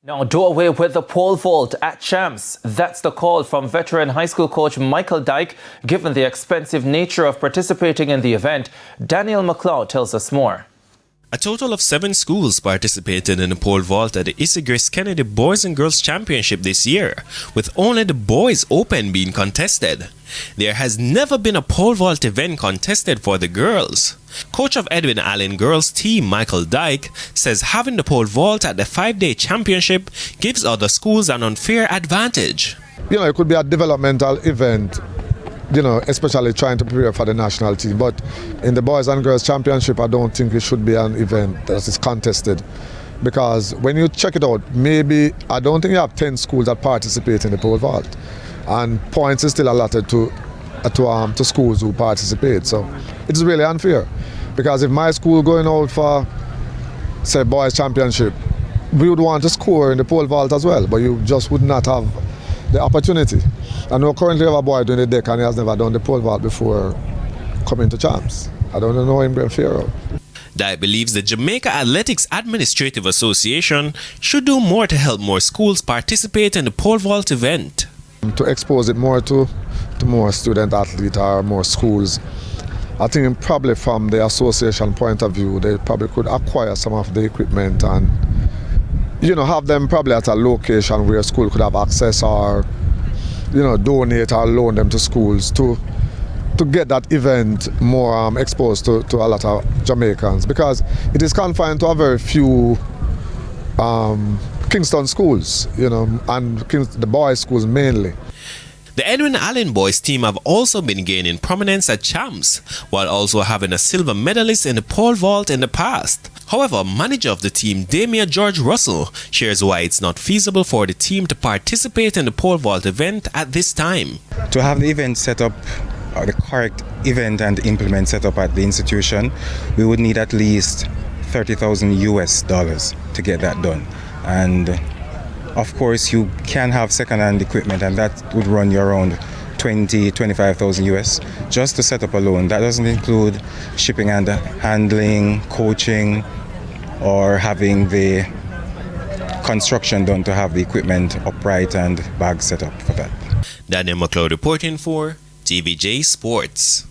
Now, do away with the pole vault at Champs. That's the call from veteran high school coach Micheal Dyke, given the expensive nature of participating in the event. Micheal tells us more. A total of 7 schools participated in the pole vault at the Issigris Kennedy Boys and Girls Championship this year, with only the Boys Open being contested. There has never been a pole vault event contested for the girls. Coach of Edwin Allen girls team Micheal Dyke says having the pole vault at the 5-day championship gives other schools an unfair advantage. It could be a developmental event, especially trying to prepare for the national team. But in the Boys and Girls Championship, I don't think it should be an event that is contested. Because when you check it out, I don't think you have 10 schools that participate in the pole vault. And points is still allotted to schools who participate. So it's really unfair. Because if my school going out for, say, Boys Championship, we would want to score in the pole vault as well, but you just would not have the opportunity. I know currently have a boy doing the deck and he has never done the pole vault before coming to Champs. I don't know him being fair out. Dyke believes the Jamaica Athletics Administrative Association should do more to help more schools participate in the pole vault event. To expose it more to more student athletes or more schools, I think probably from the association point of view, they probably could acquire some of the equipment and have them probably at a location where school could have access or donate or loan them to schools to get that event more exposed to a lot of Jamaicans, because it is confined to a very few Kingston schools, and the boys' schools mainly. The Edwin Allen boys team have also been gaining prominence at Champs, while also having a silver medalist in the pole vault in the past. However, manager of the team, Damien George Russell, shares why it's not feasible for the team to participate in the pole vault event at this time. To have the event set up, or the correct event and implement set up at the institution, we would need at least $30,000 to get that done. And of course, you can have second-hand equipment, and that would run you around $25,000 just to set up alone. That doesn't include shipping and handling, coaching, or having the construction done to have the equipment upright and bags set up for that. Micheal reporting for TVJ Sports.